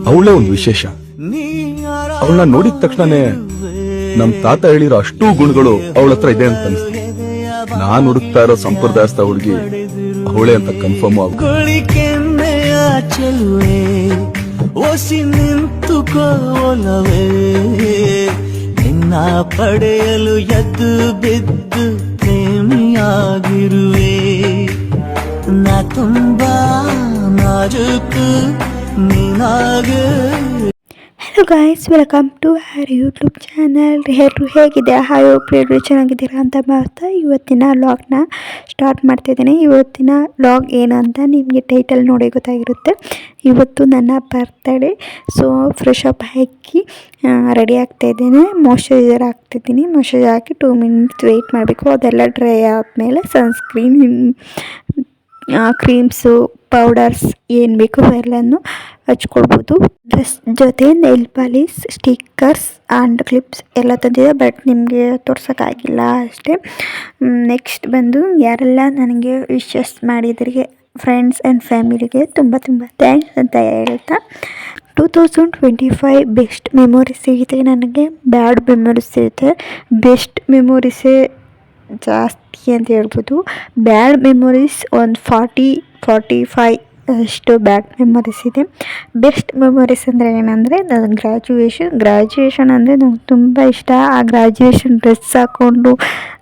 ಅವಳೇ ಒಂದು ವಿಶೇಷ. ಅವಳನ್ನ ನೋಡಿದ ತಕ್ಷಣನೇ ನಮ್ ತಾತ ಹೇಳಿರೋ ಅಷ್ಟೂ ಗುಣಗಳು ಅವಳ ಹತ್ರ ಇದೆ ಅಂತ ಅನಿಸ್ತು. ನಾನ್ ಹುಡುಕ್ತಾ ಇರೋ ಸಂಪ್ರದಾಯಸ್ಥ ಹುಡುಗಿ ಅವಳೇ ಅಂತ ಕನ್ಫರ್ಮ್ ಚೆಲುವೆ ಒಸಿ ನಿಂತುಕೊಳ್ಳವೇ ನಿನ್ನ ಪಡೆಯಲು ಎದ್ದು ಬಿದ್ದು ಪ್ರೇಮಿಯಾಗಿರುವೆ ನಾ ತುಂಬಾ ನಾಜೂಕು ನೀನಾಗೆ. Hello guys, welcome to our YouTube channel. ಎಲ್ಲರೂ ಹೇಗಿದೆ? ಎಲ್ಲರೂ ಚೆನ್ನಾಗಿದ್ದೀರಾ ಅಂತ ಭಾವಿಸ್ತಾ ಇವತ್ತಿನ ವ್ಲಾಗ್ನ ಸ್ಟಾರ್ಟ್ ಮಾಡ್ತಿದ್ದೀನಿ. ಇವತ್ತಿನ ವ್ಲಾಗ್ ಏನು ಅಂತ ನಿಮಗೆ ಟೈಟಲ್ ನೋಡಿ ಗೊತ್ತಾಗಿರುತ್ತೆ. ಇವತ್ತು ನನ್ನ ಬರ್ತ್ಡೇ. ಸೊ ಫ್ರೆಶ್ ಅಪ್ ಹಾಕಿ ರೆಡಿ ಆಗ್ತಾಯಿದ್ದೀನಿ. ಮಾಯ್ಶ್ಚರೈಸರ್ ಹಾಕ್ತಿದ್ದೀನಿ. ಮಾಯ್ಶ್ಚರೈಸರ್ ಹಾಕಿ 2 ಮಿನಿಟ್ಸ್ ವೆಯ್ಟ್ ಮಾಡಬೇಕು. ಅದೆಲ್ಲ ಡ್ರೈ ಆದಮೇಲೆ ಸನ್ಸ್ಕ್ರೀನ್, ಕ್ರೀಮ್ಸು, ಪೌಡರ್ಸ್ ಏನು ಬೇಕು ಎಲ್ಲನೂ ಹಚ್ಕೊಳ್ಬೋದು. ಡ್ರೆಸ್ ಜೊತೆ nail polish, stickers and clips ಎಲ್ಲ ತಂದಿದೆ, ಬಟ್ ನಿಮಗೆ ತೋರ್ಸೋಕ್ಕಾಗಿಲ್ಲ ಅಷ್ಟೇ. ನೆಕ್ಸ್ಟ್ ಬಂದು ಯಾರೆಲ್ಲ ನನಗೆ ವಿಶಸ್ ಮಾಡಿದ್ರಿಗೆ ಫ್ರೆಂಡ್ಸ್ ಆ್ಯಂಡ್ ಫ್ಯಾಮಿಲಿಗೆ ತುಂಬ ಥ್ಯಾಂಕ್ಸ್ ಅಂತ ಹೇಳ್ತಾ, 2025 ಬೆಸ್ಟ್ ಮೆಮೊರೀಸ್ ಸಿಗುತ್ತೆ ನನಗೆ. ಬ್ಯಾಡ್ ಮೆಮೊರೀಸ್ ಸಿಗುತ್ತೆ, ಬೆಸ್ಟ್ ಮೆಮೊರೀಸೇ ಜಾಸ್ತಿ ಅಂತ ಹೇಳ್ಬೋದು. ಬ್ಯಾಡ್ ಮೆಮೊರೀಸ್ ಒಂದು 40-45 ಅಷ್ಟು ಬ್ಯಾಡ್ ಮೆಮೊರೀಸ್ ಇದೆ. ಬೆಸ್ಟ್ ಮೆಮೊರೀಸ್ ಅಂದರೆ ಏನಂದರೆ ನನ್ನ ಗ್ರ್ಯಾಜುಯೇಷನ್ ಅಂದರೆ ನಂಗೆ ತುಂಬ ಇಷ್ಟ. ಆ ಗ್ರ್ಯಾಜುಯೇಷನ್ ಡ್ರೆಸ್ ಹಾಕ್ಕೊಂಡು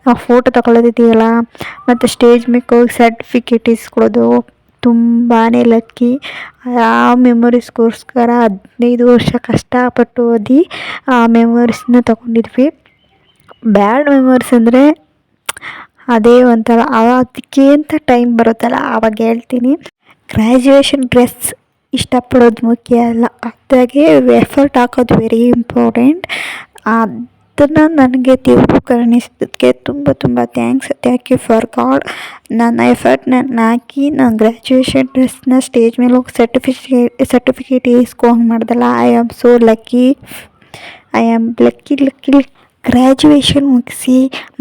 ಆ ಫೋಟೋ ತಗೊಳ್ಳೋದಿದೆಯಲ್ಲ, ಮತ್ತು ಸ್ಟೇಜ್ ಮೇಲೆ ಹೋಗಿ ಸರ್ಟಿಫಿಕೇಟ್ ಇಸ್ಕೊಳ್ಳೋದು, ತುಂಬಾ ಲಕ್ಕಿ. ಆ ಮೆಮೊರೀಸ್ಗೋಸ್ಕರ 15 ವರ್ಷ ಕಷ್ಟಪಟ್ಟು ಓದಿ ಆ ಮೆಮೊರೀಸ್ನ ತೊಗೊಂಡಿದ್ವಿ. ಬ್ಯಾಡ್ ಮೆಮೊರೀಸ್ ಅಂದರೆ ಅದೇ ಒಂಥರ ಅದಕ್ಕೆ ಅಂತ ಟೈಮ್ ಬರುತ್ತಲ್ಲ ಆವಾಗ ಹೇಳ್ತೀನಿ. ಗ್ರ್ಯಾಜುಯೇಷನ್ ಡ್ರೆಸ್ ಇಷ್ಟಪಡೋದು ಮುಖ್ಯ ಅಲ್ಲ, ಅದಾಗೆ ಎಫರ್ಟ್ ಹಾಕೋದು ವೆರಿ ಇಂಪಾರ್ಟೆಂಟ್. ಅದನ್ನು ನನಗೆ ದೇವರು ಕರುಣಿಸಿದ್ದಕ್ಕೆ ತುಂಬ thanks. Thank you for God. ನನ್ನ ಎಫರ್ಟ್ನ ಹಾಕಿ ನಾನು ಗ್ರ್ಯಾಜುಯೇಷನ್ ಡ್ರೆಸ್ನ ಸ್ಟೇಜ್ ಮೇಲೆ ಹೋಗಿ ಸರ್ಟಿಫಿಕೇಟ್ ಇಸ್ಕೊಂಡು ಮಾಡ್ದಲ್ಲ. I am so lucky. I am lucky. Graduation ಮುಗಿಸಿ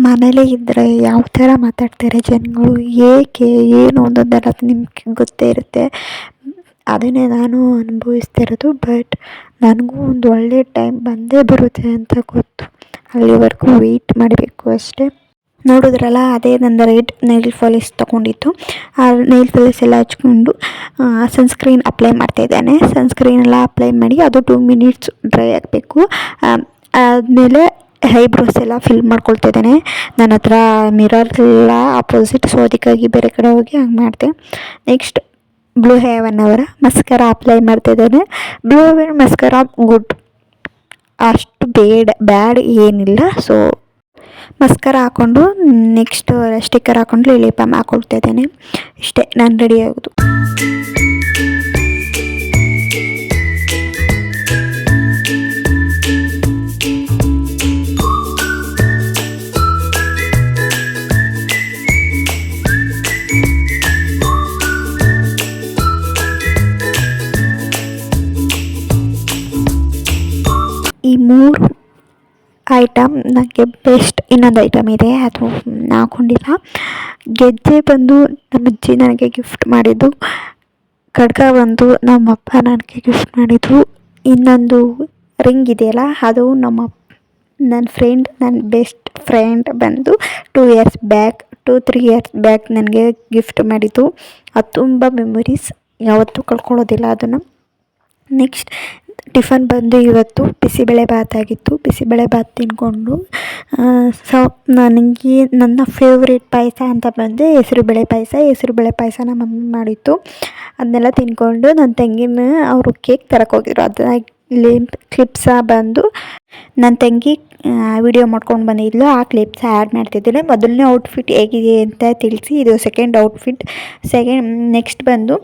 ಮನೇಲೇ ಇದ್ದರೆ ಯಾವ ಥರ ಮಾತಾಡ್ತಾರೆ ಜನಗಳು, ಏಕೆ ಏನು ಒಂದೊಂದೆಲ್ಲ ನಿಮಗೆ ಗೊತ್ತೇ ಇರುತ್ತೆ. ಅದನ್ನೇ ನಾನು ಅನುಭವಿಸ್ತಿರೋದು. ಬಟ್ ನನಗೂ ಒಂದು ಒಳ್ಳೆ ಟೈಮ್ ಬಂದೇ ಬರುತ್ತೆ ಅಂತ ಗೊತ್ತು. ಅಲ್ಲಿವರೆಗೂ ವೆಯ್ಟ್ ಮಾಡಬೇಕು ಅಷ್ಟೇ. ನೋಡಿದ್ರಲ್ಲ, ಅದೇ ನನ್ನ ರೆಡ್ ನೈಲ್ ಪಾಲಿಸ್ ತೊಗೊಂಡಿತ್ತು. ಆ ನೈಲ್ ಪಾಲಿಸ್ ಎಲ್ಲ ಹಚ್ಕೊಂಡು ಸನ್ಸ್ಕ್ರೀನ್ ಅಪ್ಲೈ ಮಾಡ್ತಾಯಿದ್ದಾನೆ. ಸನ್ಸ್ಕ್ರೀನ್ ಎಲ್ಲ ಅಪ್ಲೈ ಮಾಡಿ ಅದು 2 ಮಿನಿಟ್ಸ್ ಡ್ರೈ ಆಗಬೇಕು. ಆದಮೇಲೆ ಐಬ್ರೋಸ್ ಎಲ್ಲ ಫಿಲ್ ಮಾಡ್ಕೊಳ್ತಿದ್ದಾನೆ. ನನ್ನ ಹತ್ರ ಮಿರರ್ ಎಲ್ಲ ಅಪೋಸಿಟ್, ಸೊ ಅದಕ್ಕಾಗಿ ಬೇರೆ ಕಡೆ ಹೋಗಿ ಹಂಗೆ ಮಾಡಿದೆ. ನೆಕ್ಸ್ಟ್ ಬ್ಲೂ ಹೆವನ್ ಅವರ ಮಸ್ಕರ ಅಪ್ಲೈ ಮಾಡ್ತಿದ್ದಾನೆ. ಬ್ಲೂ ಹೆವನ್ ಮಸ್ಕರ ಗುಡ್, ಅಷ್ಟು ಬ್ಯಾಡ್ ಏನಿಲ್ಲ. ಸೊ ಮಸ್ಕರ ಹಾಕ್ಕೊಂಡು ನೆಕ್ಸ್ಟ್ ಸ್ಟಿಕ್ಕರ್ ಹಾಕ್ಕೊಂಡು ಲಿಪ್ ಬಾಮ್ ಹಾಕ್ಕೊಳ್ತಾ ಇದ್ದೇನೆ. ಇಷ್ಟೇ ನಾನು ರೆಡಿ ಆಗೋದು. ಈ 3 ಐಟಮ್ ನನಗೆ ಬೆಸ್ಟ್. ಇನ್ನೊಂದು ಐಟಮ್ ಇದೆ, ಅದು ಹಾಕ್ಕೊಂಡಿಲ್ಲ. ಗೆಜ್ಜೆ ಬಂದು ನಮ್ಮ ಅಜ್ಜಿ ನನಗೆ ಗಿಫ್ಟ್ ಮಾಡಿದ್ದು. ಖಡ್ಗ ಬಂದು ನಮ್ಮಪ್ಪ ನನಗೆ ಗಿಫ್ಟ್ ಮಾಡಿದ್ದು. ಇನ್ನೊಂದು ರಿಂಗ್ ಇದೆಯಲ್ಲ, ಅದು ನನ್ನ ಬೆಸ್ಟ್ ಫ್ರೆಂಡ್ ಬಂದು 2-3 ಇಯರ್ಸ್ ಬ್ಯಾಕ್ ನನಗೆ ಗಿಫ್ಟ್ ಮಾಡಿದ್ದು. ಅದು ತುಂಬ ಮೆಮೊರೀಸ್, ಯಾವತ್ತೂ ಕಳ್ಕೊಳ್ಳೋದಿಲ್ಲ ಅದನ್ನು. ನೆಕ್ಸ್ಟ್ ಟಿಫನ್ ಬಂದು ಇವತ್ತು ಬಿಸಿಬೇಳೆ ಭಾತ್ ಆಗಿತ್ತು. ಬಿಸಿಬೇಳೆ ಭಾತ್ ತಿಂದ್ಕೊಂಡು ನನಗೆ ನನ್ನ ಫೇವ್ರೇಟ್ ಪಾಯಸ ಅಂತ ಬಂದು ಹೆಸರುಬೇಳೆ ಪಾಯಸ ನಮ್ಮ ಮಮ್ಮಿ ಮಾಡಿತ್ತು. ಅದನ್ನೆಲ್ಲ ತಿಂದ್ಕೊಂಡು ನನ್ನ ತಂಗಿನ ಅವರು ಕೇಕ್ ತರಕ್ಕೆ ಹೋಗಿದ್ರು. ಅದನ್ನ ಕ್ಲಿಪ್ಸ ಬಂದು ನನ್ನ ತಂಗಿ ವಿಡಿಯೋ ಮಾಡ್ಕೊಂಡು ಬಂದಿದ್ಲು. ಆ ಕ್ಲಿಪ್ಸ್ ಆ್ಯಡ್ ಮಾಡ್ತಿದ್ದಿಲ್ಲ. ಮೊದಲನೇ ಔಟ್ಫಿಟ್ ಹೇಗಿದೆ ಅಂತ ತಿಳಿಸಿ, ಇದು ಸೆಕೆಂಡ್ ಔಟ್ಫಿಟ್. ನೆಕ್ಸ್ಟ್ ಬಂದು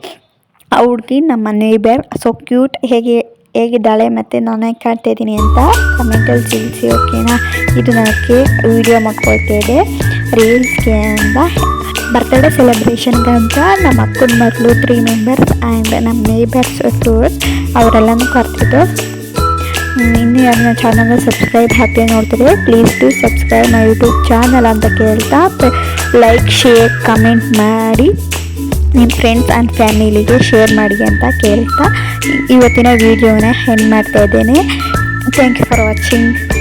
ಆ ಹುಡುಗಿ ನಮ್ಮ ನೇಬರ್ ಸೊ ಕ್ಯೂಟ್, ಹೇಗಿದ್ದಾಳೆ ಮತ್ತು ನಾನು ಹೇಗೆ ಕಾಣ್ತಾ ಇದ್ದೀನಿ ಅಂತ ಕಮೆಂಟಲ್ಲಿ ತಿಳಿಸಿ, ಓಕೆನಾ. ಇದು ನನಗೆ ವಿಡಿಯೋ ಮಾಡ್ಕೊಳ್ತಾ ಇದೆ ರೀಲ್ಸ್ಗೆ ಅಂತ. ಬರ್ತ್ಡೇ ಸೆಲೆಬ್ರೇಷನ್ಗೆ ಅಂತ ನಮ್ಮ ಅಕ್ಕನ ಮಕ್ಕಳು 3 ಮೆಂಬರ್ಸ್ ಆ್ಯಂಡ್ ನಮ್ಮ ನೇಬರ್ಸ್ 2 ಅವರೆಲ್ಲನೂ ಕರ್ತಿದ್ದು. ಇನ್ನೂ ಯಾರನ್ನ ಚಾನಲ್ನ ಸಬ್ಸ್ಕ್ರೈಬ್ ಹಾಕಿ ನೋಡ್ತಿದ್ರೆ please to subscribe my YouTube channel ಅಂತ ಕೇಳ್ತಾ ಲೈಕ್, ಶೇರ್, ಕಮೆಂಟ್ ಮಾಡಿ ನಿಮ್ಮ ಫ್ರೆಂಡ್ಸ್ ಆ್ಯಂಡ್ ಫ್ಯಾಮಿಲಿಗೆ ಶೇರ್ ಮಾಡಿ ಅಂತ ಕೇಳ್ತಾ ಇವತ್ತಿನ ವಿಡಿಯೋನ ಎಂಡ್ ಮಾಡ್ತಾ ಇದ್ದೇನೆ. Thank you for watching.